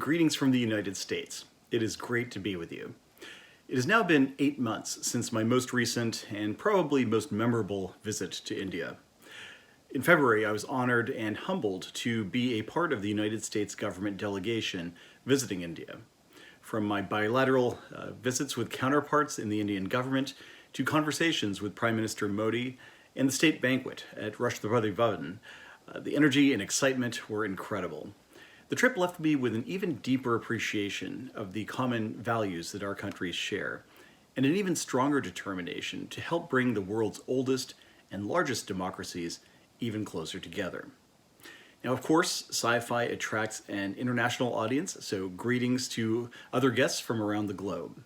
greetings from the United States. It is great to be with you. It has now been 8 months since my most recent and probably most memorable visit to India. In February, I was honored and humbled to be a part of the United States government delegation visiting India. From my bilateral visits with counterparts in the Indian government to conversations with Prime Minister Modi and the state banquet at Rashtrapati Bhavan, the energy and excitement were incredible. The trip left me with an even deeper appreciation of the common values that our countries share, and an even stronger determination to help bring the world's oldest and largest democracies even closer together. Now, of course, sci-fi attracts an international audience, so greetings to other guests from around the globe.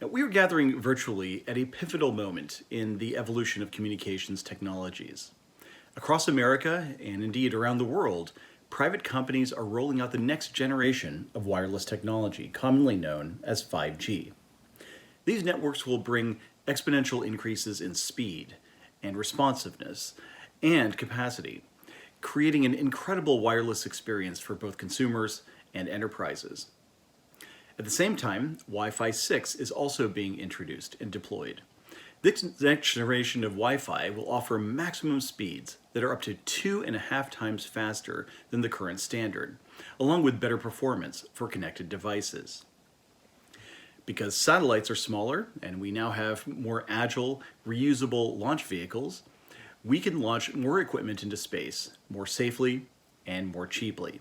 Now, we are gathering virtually at a pivotal moment in the evolution of communications technologies. Across America, and indeed around the world, private companies are rolling out the next generation of wireless technology, commonly known as 5G. These networks will bring exponential increases in speed and responsiveness and capacity, creating an incredible wireless experience for both consumers and enterprises. At the same time, Wi-Fi 6 is also being introduced and deployed. This next generation of Wi-Fi will offer maximum speeds that are up to 2.5 times faster than the current standard, along with better performance for connected devices. Because satellites are smaller and we now have more agile, reusable launch vehicles, we can launch more equipment into space more safely and more cheaply.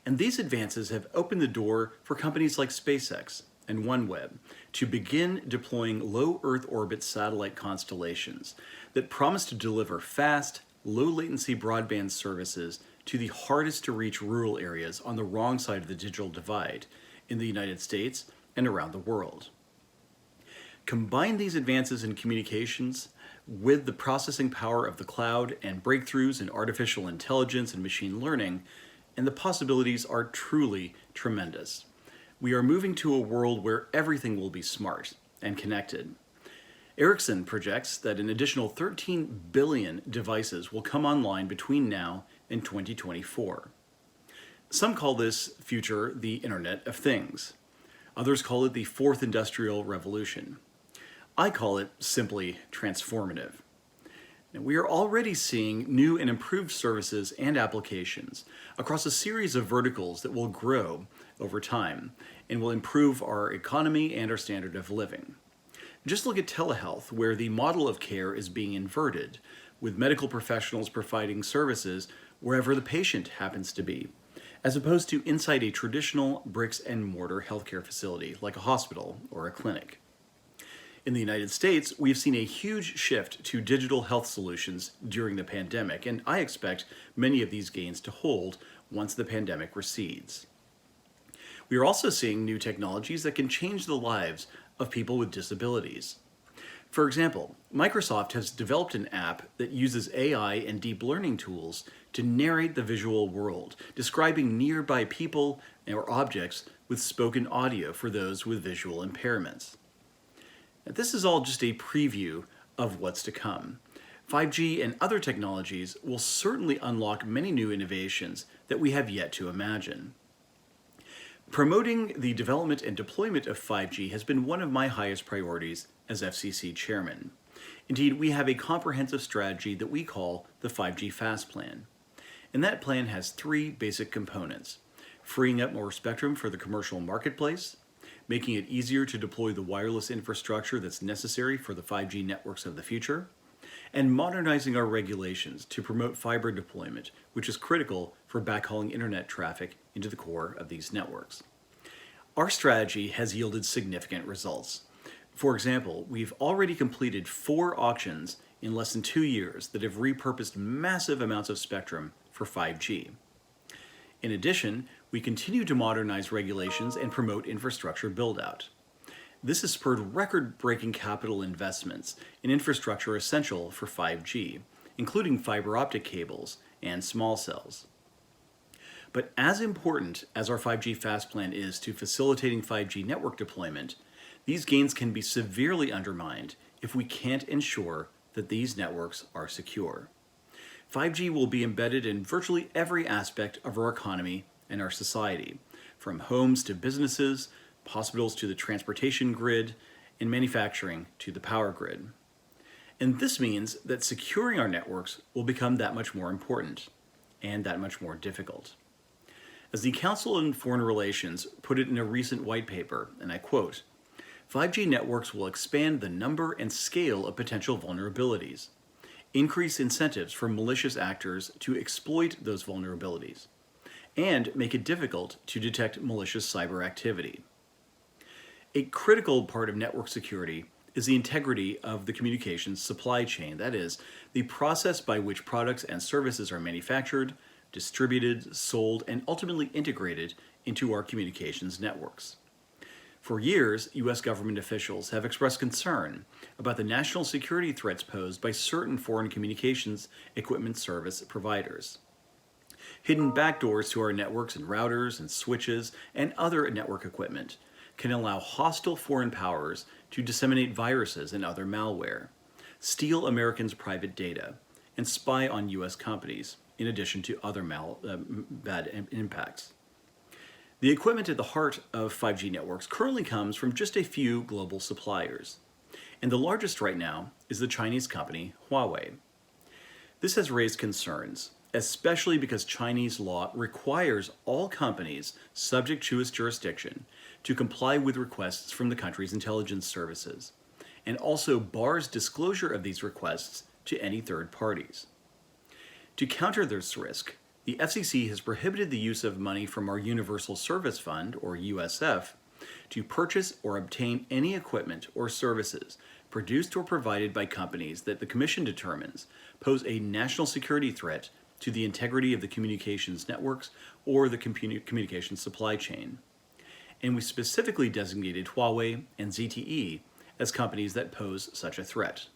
And these advances have opened the door for companies like SpaceX and OneWeb to begin deploying low Earth orbit satellite constellations that promise to deliver fast, low-latency broadband services to the hardest-to-reach rural areas on the wrong side of the digital divide in the United States and around the world. Combine these advances in communications with the processing power of the cloud and breakthroughs in artificial intelligence and machine learning, and the possibilities are truly tremendous. We are moving to a world where everything will be smart and connected. Ericsson projects that an additional 13 billion devices will come online between now and 2024. Some call this future the Internet of Things. Others call it the Fourth Industrial Revolution. I call it simply transformative. Now, we are already seeing new and improved services and applications across a series of verticals that will grow over time and will improve our economy and our standard of living. Just look at telehealth, where the model of care is being inverted, with medical professionals providing services wherever the patient happens to be, as opposed to inside a traditional bricks and mortar healthcare facility like a hospital or a clinic. In the United States, we've seen a huge shift to digital health solutions during the pandemic, and I expect many of these gains to hold once the pandemic recedes. We are also seeing new technologies that can change the lives of people with disabilities. For example, Microsoft has developed an app that uses AI and deep learning tools to narrate the visual world, describing nearby people or objects with spoken audio for those with visual impairments. Now, this is all just a preview of what's to come. 5G and other technologies will certainly unlock many new innovations that we have yet to imagine. Promoting the development and deployment of 5G has been one of my highest priorities as FCC chairman. Indeed, we have a comprehensive strategy that we call the 5G Fast Plan. And that plan has 3 basic components: freeing up more spectrum for the commercial marketplace, making it easier to deploy the wireless infrastructure that's necessary for the 5G networks of the future, and modernizing our regulations to promote fiber deployment, which is critical for backhauling internet traffic into the core of these networks. Our strategy has yielded significant results. For example, we've already completed 4 auctions in less than 2 years that have repurposed massive amounts of spectrum for 5G. In addition, we continue to modernize regulations and promote infrastructure build-out. This has spurred record-breaking capital investments in infrastructure essential for 5G, including fiber optic cables and small cells. But as important as our 5G Fast Plan is to facilitating 5G network deployment, these gains can be severely undermined if we can't ensure that these networks are secure. 5G will be embedded in virtually every aspect of our economy and our society, from homes to businesses, hospitals to the transportation grid, and manufacturing to the power grid. And this means that securing our networks will become that much more important and that much more difficult. As the Council on Foreign Relations put it in a recent white paper, and I quote, "5G networks will expand the number and scale of potential vulnerabilities, increase incentives for malicious actors to exploit those vulnerabilities, and make it difficult to detect malicious cyber activity." A critical part of network security is the integrity of the communications supply chain, that is, the process by which products and services are manufactured, distributed, sold, and ultimately integrated into our communications networks. For years, U.S. government officials have expressed concern about the national security threats posed by certain foreign communications equipment service providers. Hidden backdoors to our networks and routers and switches and other network equipment can allow hostile foreign powers to disseminate viruses and other malware, steal Americans' private data, and spy on U.S. companies, in addition to other bad impacts. The equipment at the heart of 5G networks currently comes from just a few global suppliers, and the largest right now is the Chinese company Huawei. This has raised concerns, especially because Chinese law requires all companies subject to its jurisdiction to comply with requests from the country's intelligence services, and also bars disclosure of these requests to any third parties. To counter this risk, the FCC has prohibited the use of money from our Universal Service Fund, or USF, to purchase or obtain any equipment or services produced or provided by companies that the Commission determines pose a national security threat to the integrity of the communications networks or the communications supply chain. And we specifically designated Huawei and ZTE as companies that pose such a threat.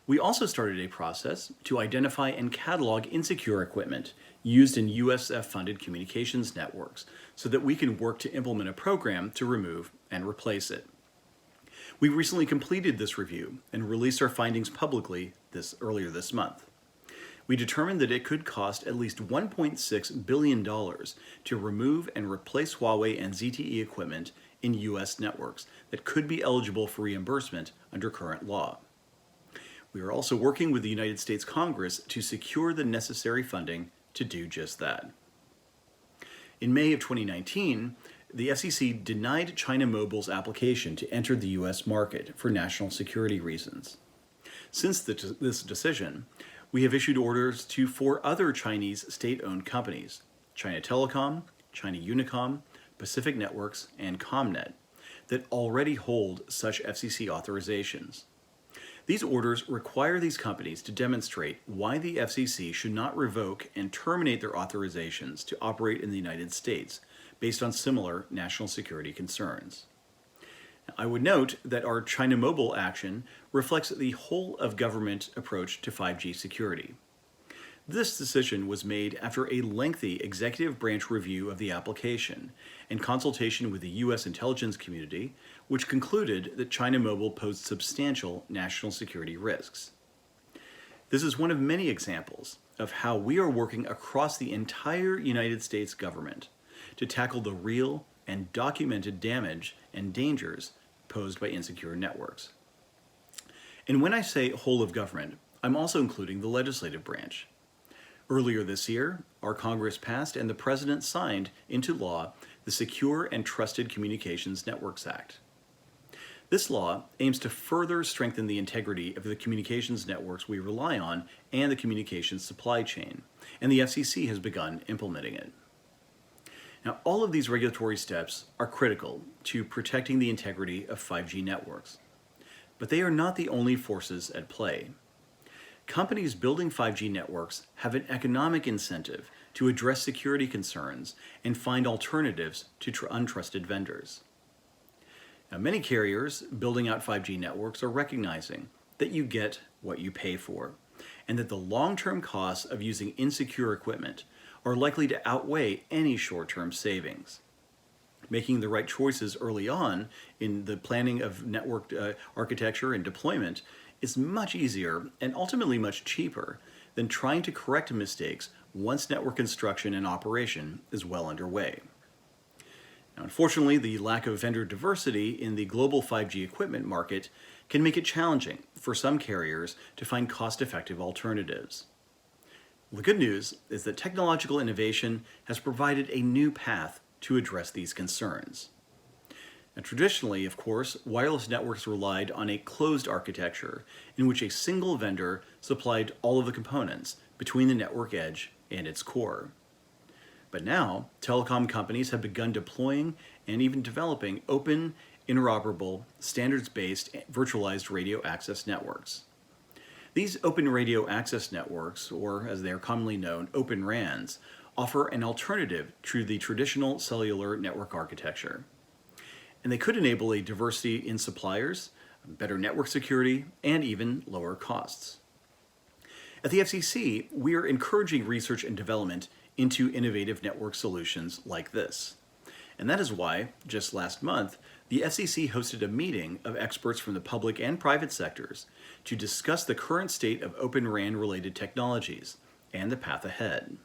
We also started a process to identify and catalog insecure equipment used in USF-funded communications networks so that we can work to implement a program to remove and replace it. We recently completed this review and released our findings publicly earlier this month. We determined that it could cost at least $1.6 billion to remove and replace Huawei and ZTE equipment in U.S. networks that could be eligible for reimbursement under current law. We are also working with the United States Congress to secure the necessary funding to do just that. In May of 2019, the FCC denied China Mobile's application to enter the U.S. market for national security reasons. Since this decision, we have issued orders to 4 other Chinese state-owned companies, China Telecom, China Unicom, Pacific Networks, and ComNet, that already hold such FCC authorizations. These orders require these companies to demonstrate why the FCC should not revoke and terminate their authorizations to operate in the United States based on similar national security concerns. I would note that our China Mobile action reflects the whole-of-government approach to 5G security. This decision was made after a lengthy executive branch review of the application and consultation with the U.S. intelligence community, which concluded that China Mobile posed substantial national security risks. This is one of many examples of how we are working across the entire United States government to tackle the real and documented damage and dangers posed by insecure networks. And when I say whole of government, I'm also including the legislative branch. Earlier this year, our Congress passed and the President signed into law the Secure and Trusted Communications Networks Act. This law aims to further strengthen the integrity of the communications networks we rely on and the communications supply chain, and the FCC has begun implementing it. Now, all of these regulatory steps are critical to protecting the integrity of 5G networks, but they are not the only forces at play. Companies building 5G networks have an economic incentive to address security concerns and find alternatives to untrusted vendors. Now, many carriers building out 5G networks are recognizing that you get what you pay for, and that the long-term costs of using insecure equipment are likely to outweigh any short-term savings. Making the right choices early on in the planning of network architecture and deployment is much easier and ultimately much cheaper than trying to correct mistakes once network construction and operation is well underway. Now, unfortunately, the lack of vendor diversity in the global 5G equipment market can make it challenging for some carriers to find cost-effective alternatives. The good news is that technological innovation has provided a new path to address these concerns. Now, traditionally, of course, wireless networks relied on a closed architecture in which a single vendor supplied all of the components between the network edge and its core. But now, telecom companies have begun deploying and even developing open, interoperable, standards-based virtualized radio access networks. These open radio access networks, or as they are commonly known, open RANs, offer an alternative to the traditional cellular network architecture. And they could enable a diversity in suppliers, better network security, and even lower costs. At the FCC, we are encouraging research and development into innovative network solutions like this. And that is why, just last month, the FCC hosted a meeting of experts from the public and private sectors to discuss the current state of Open RAN-related technologies and the path ahead.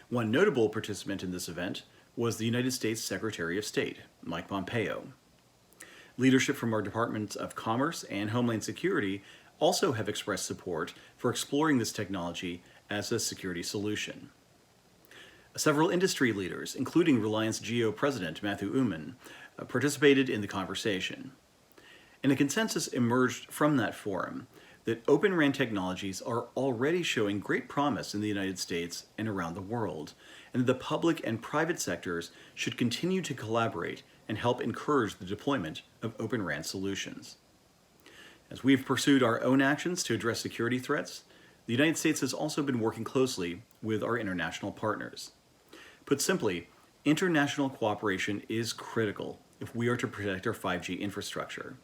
One notable participant in this event was the United States Secretary of State, Mike Pompeo. Leadership from our Departments of Commerce and Homeland Security also have expressed support for exploring this technology as a security solution. Several industry leaders, including Reliance Jio President Matthew Uman, participated in the conversation. And a consensus emerged from that forum that Open RAN technologies are already showing great promise in the United States and around the world, and that the public and private sectors should continue to collaborate and help encourage the deployment of Open RAN solutions. As we've pursued our own actions to address security threats, the United States has also been working closely with our international partners. Put simply, international cooperation is critical if we are to protect our 5G infrastructure.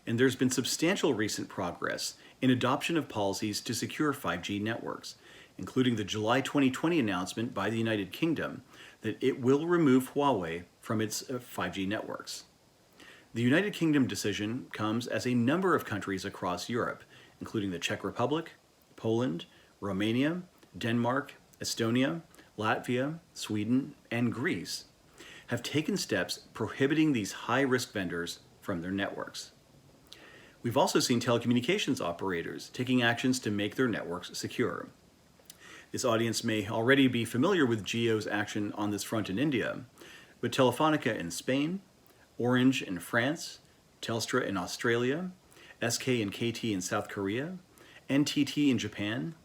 And there's been substantial recent progress in adoption of policies to secure 5G networks, including the July 2020 announcement by the United Kingdom that it will remove Huawei from its 5G networks. The United Kingdom decision comes as a number of countries across Europe, including the Czech Republic, Poland, Romania, Denmark, Estonia, Latvia, Sweden, and Greece, have taken steps prohibiting these high-risk vendors from their networks. We've also seen telecommunications operators taking actions to make their networks secure. This audience may already be familiar with Jio's action on this front in India, but Telefonica in Spain, Orange in France, Telstra in Australia, SK and KT in South Korea, NTT in Japan,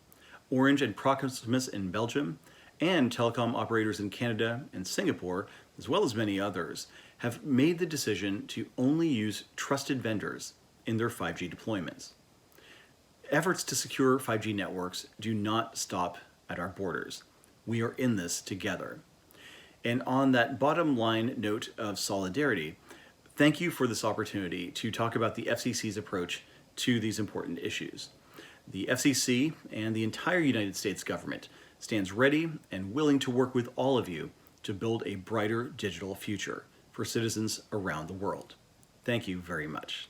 Orange and Proximus in Belgium, and telecom operators in Canada and Singapore, as well as many others, have made the decision to only use trusted vendors in their 5G deployments. Efforts to secure 5G networks do not stop at our borders. We are in this together. And on that bottom line note of solidarity, thank you for this opportunity to talk about the FCC's approach to these important issues. The FCC and the entire United States government stands ready and willing to work with all of you to build a brighter digital future for citizens around the world. Thank you very much.